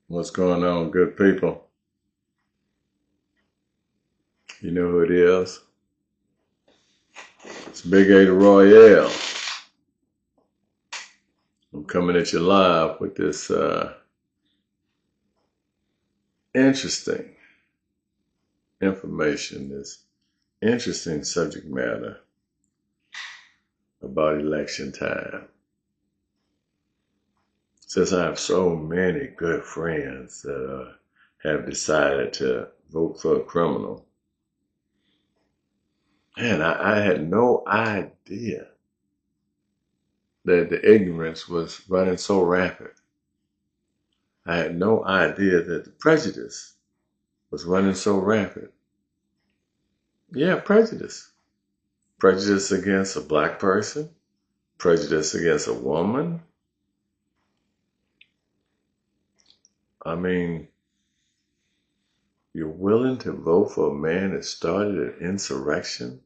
What's going on, good people? You know who it is? It's Big A the Royale. I'm coming at you live with this interesting information, this interesting subject matter about election time. Since I have so many good friends that have decided to vote for a criminal, and I had no idea that the ignorance was running so rampant. I had no idea that the prejudice was running so rampant. Yeah, prejudice. Prejudice against a black person, prejudice against a woman. I mean, you're willing to vote for a man that started an insurrection?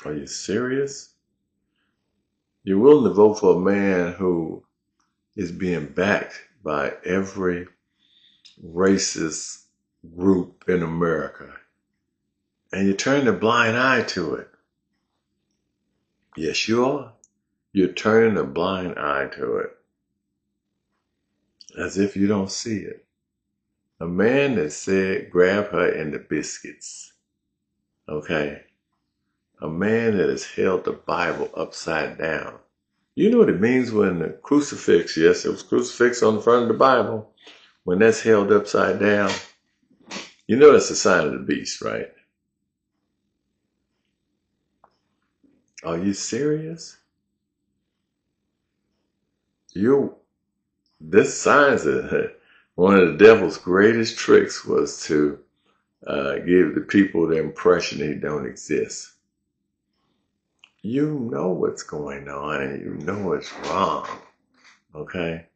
Are you serious? You're willing to vote for a man who is being backed by every racist group in America, and you turn a blind eye to it. Yes, you are. You're turning a blind eye to it, as if you don't see it. A man that said, grab her in the biscuits. Okay? A man that has held the Bible upside down. You know what it means when the crucifix, yes, it was crucifix on the front of the Bible, when that's held upside down, you know that's a sign of the beast, right? Are you serious? This signs that one of the devil's greatest tricks was to give the people the impression he don't exist. You know what's going on and you know it's wrong, okay?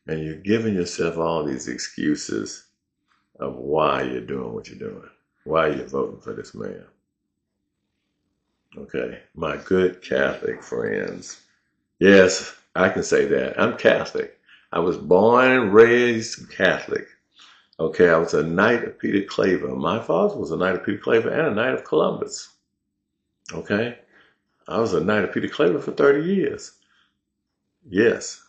And you're giving yourself all these excuses of why you're doing what you're doing, why you're voting for this man. Okay, my good Catholic friends. Yes, I can say that. I'm Catholic. I was born and raised Catholic. Okay, I was a Knight of Peter Claver. My father was a Knight of Peter Claver and a Knight of Columbus. Okay, I was a Knight of Peter Claver for 30 years. Yes,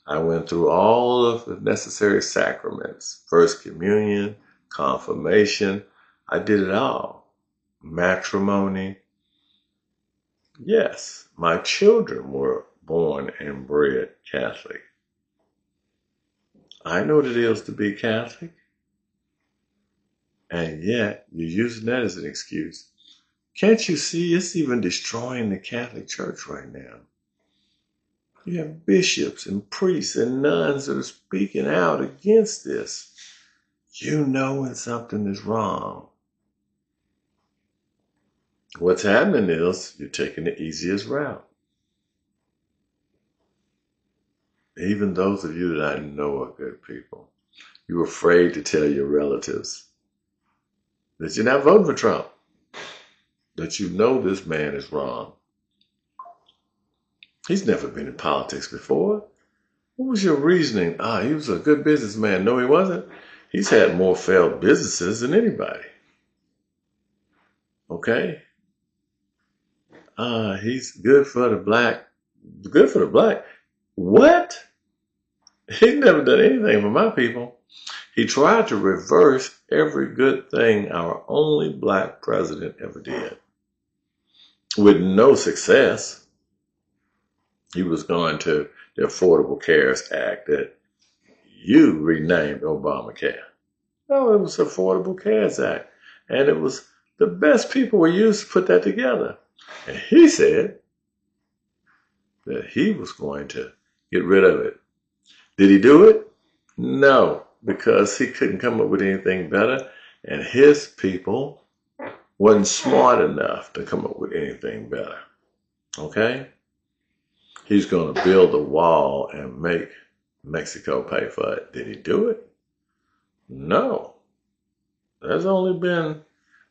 I went through all of the necessary sacraments, First Communion, confirmation. I did it all. Matrimony. Yes, my children were born and bred Catholic. I know what it is to be Catholic, and yet you're using that as an excuse. Can't you see it's even destroying the Catholic Church right now? You have bishops and priests and nuns that are speaking out against this. You know when something is wrong. What's happening is you're taking the easiest route. Even those of you that I know are good people, you're afraid to tell your relatives that you're not voting for Trump, that you know this man is wrong. He's never been in politics before. What was your reasoning? He was a good businessman. No, he wasn't. He's had more failed businesses than anybody. Okay? He's good for the black. Good for the black. What? He's never done anything for my people. He tried to reverse every good thing our only black president ever did. With no success. He was going to the Affordable Cares Act that you renamed Obamacare. No, it was the Affordable Cares Act. And it was the best people were used to put that together. And he said that he was going to get rid of it. Did he do it? No, because he couldn't come up with anything better. And his people wasn't smart enough to come up with anything better. Okay? He's going to build a wall and make Mexico pay for it. Did he do it? No. There's only been,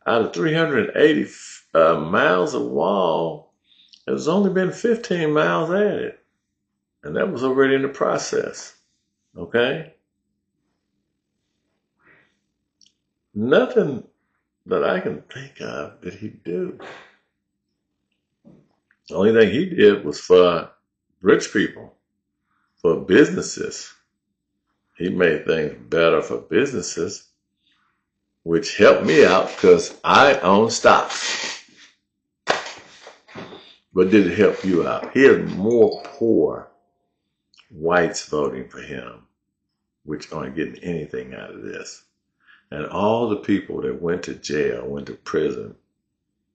out of 380 miles of wall, there's only been 15 miles added. And that was already in the process. Okay? Nothing that I can think of did he do. The only thing he did was for rich people, for businesses. He made things better for businesses, which helped me out because I own stocks. But did it help you out? He had more poor whites voting for him, which aren't getting anything out of this. And all the people that went to jail, went to prison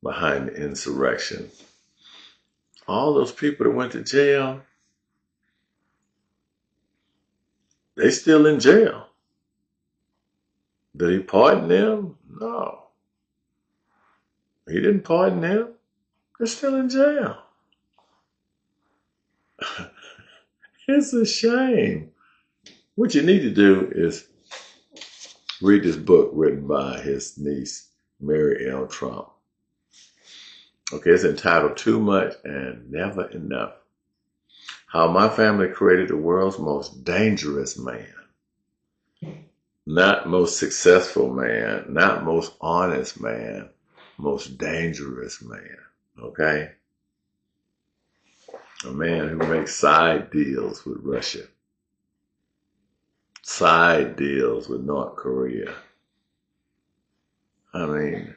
behind the insurrection, all those people that went to jail, they still in jail. Did he pardon them? No. He didn't pardon them. They're still in jail. It's a shame. What you need to do is read this book written by his niece, Mary L. Trump. Okay, it's entitled Too Much and Never Enough. How My Family Created the World's Most Dangerous Man. Not most successful man, not most honest man, most dangerous man. Okay? A man who makes side deals with Russia. Side deals with North Korea. I mean,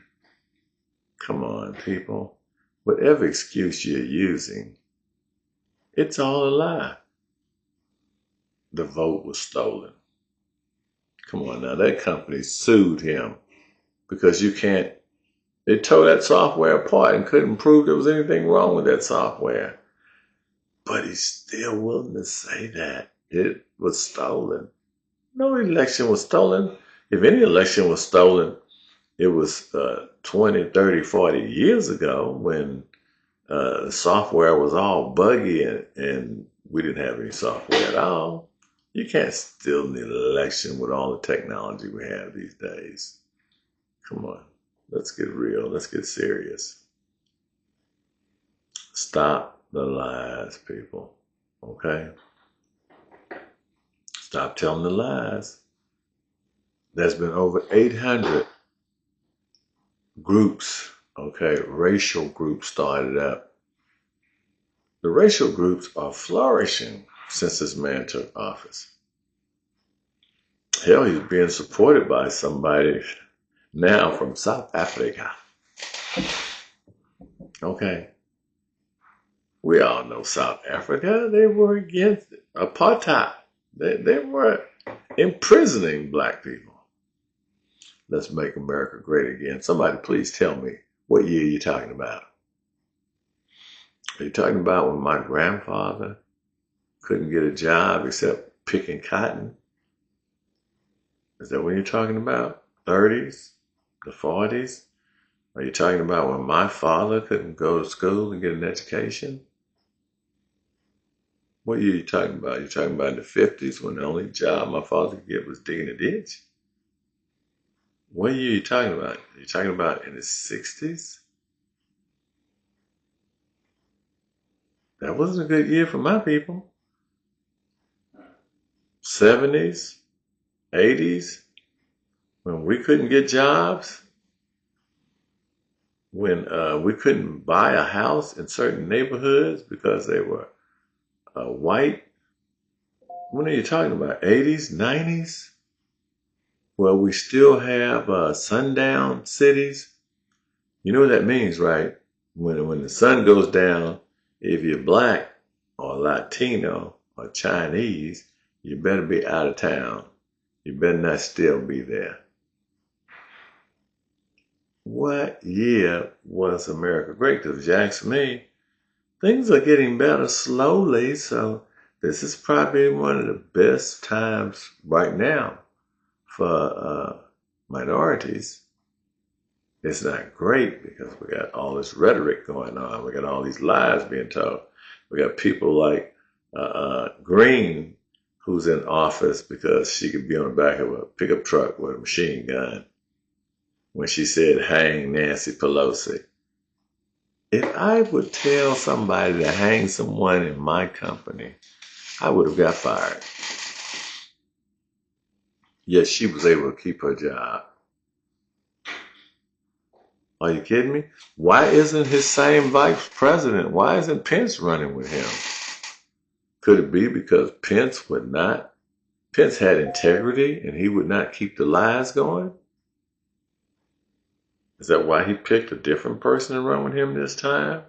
come on, people. Whatever excuse you're using, it's all a lie. The vote was stolen. Come on now, that company sued him because they tore that software apart and couldn't prove there was anything wrong with that software. But he's still willing to say that it was stolen. No election was stolen. If any election was stolen, it was 20, 30, 40 years ago when the software was all buggy and we didn't have any software at all. You can't steal an election with all the technology we have these days. Come on, let's get real. Let's get serious. Stop the lies, people. Okay? Stop telling the lies. There's been over 800 groups, okay, racial groups started up. The racial groups are flourishing since this man took office. Hell, he's being supported by somebody now from South Africa. Okay. We all know South Africa. They were against apartheid. They were imprisoning black people. Let's make America great again. Somebody please tell me what year you're talking about. Are you talking about when my grandfather couldn't get a job except picking cotton? Is that what you're talking about? 30s? The 40s? Are you talking about when my father couldn't go to school and get an education? What year are you talking about? You're talking about in the 50s when the only job my father could get was digging a ditch? What year are you talking about? Are you talking about in the 60s? That wasn't a good year for my people. 70s? 80s? When we couldn't get jobs? When we couldn't buy a house in certain neighborhoods because they were white? When are you talking about? 80s? 90s? Well, we still have sundown cities. You know what that means, right? When the sun goes down, if you're black or Latino or Chinese, you better be out of town. You better not still be there. What year was America great? Because if you ask me, things are getting better slowly, so this is probably one of the best times right now for minorities. It's not great because we got all this rhetoric going on. We got all these lies being told. We got people like Green, who's in office because she could be on the back of a pickup truck with a machine gun when she said, hang Nancy Pelosi. If I would tell somebody to hang someone in my company, I would have got fired. yet she was able to keep her job. Are you kidding me? Why isn't his same vice president? Why isn't Pence running with him? Could it be because Pence had integrity and he would not keep the lies going? Is that why he picked a different person to run with him this time?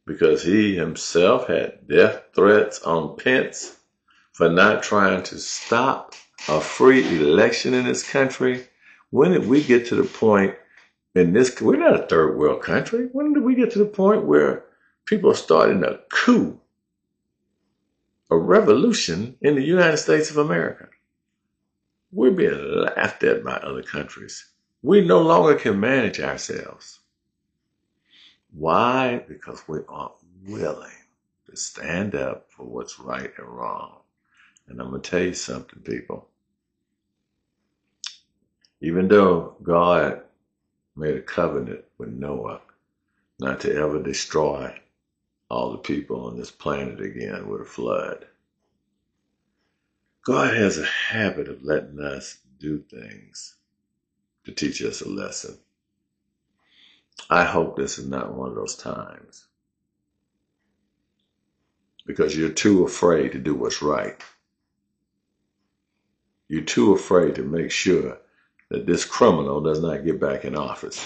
Because he himself had death threats on Pence for not trying to stop a free election in this country? When did we get to the point we're not a third world country. When did we get to the point where people are starting a coup, a revolution in the United States of America? We're being laughed at by other countries. We no longer can manage ourselves. Why? Because we aren't willing to stand up for what's right and wrong. And I'm going to tell you something, people. Even though God made a covenant with Noah not to ever destroy all the people on this planet again with a flood, God has a habit of letting us do things to teach us a lesson. I hope this is not one of those times, because you're too afraid to do what's right. You're too afraid to make sure that this criminal does not get back in office.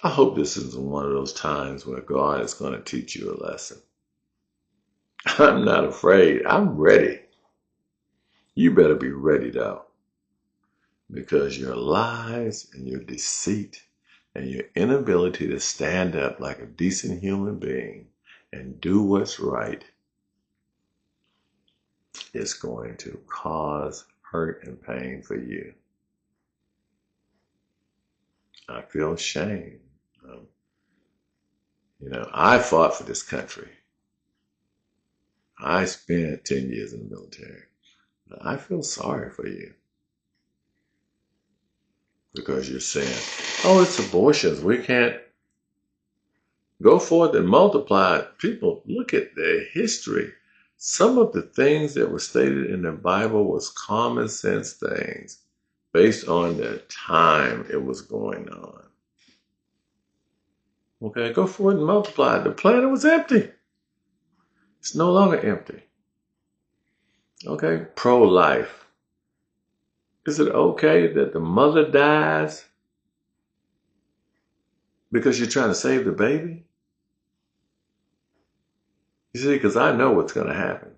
I hope this isn't one of those times where God is going to teach you a lesson. I'm not afraid. I'm ready. You better be ready, though, because your lies and your deceit and your inability to stand up like a decent human being and do what's right is going to cause hurt and pain for you. I feel shame. I fought for this country. I spent 10 years in the military. I feel sorry for you, because you're saying, oh, it's abortions. We can't go forth and multiply. People, look at their history. Some of the things that were stated in the Bible was common sense things based on the time it was going on. Okay, go forward and multiply. The planet was empty. It's no longer empty. Okay, pro-life. Is it okay that the mother dies because you're trying to save the baby? You see, because I know what's going to happen.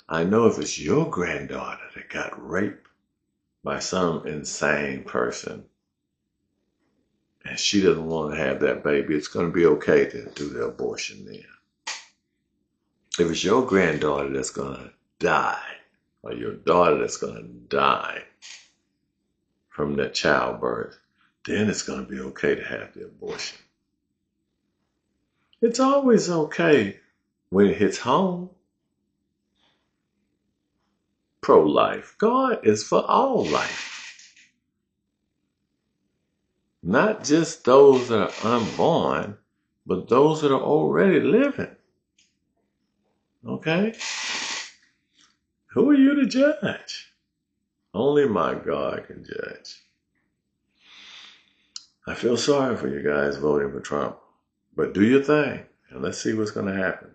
I know if it's your granddaughter that got raped by some insane person and she doesn't want to have that baby, it's going to be okay to do the abortion then. If it's your granddaughter that's going to die, or your daughter that's going to die from that childbirth, then it's going to be okay to have the abortion. It's always okay when it hits home. Pro-life. God is for all life. Not just those that are unborn, but those that are already living. Okay? Who are you to judge? Only my God can judge. I feel sorry for you guys voting for Trump, but do your thing, and let's see what's going to happen.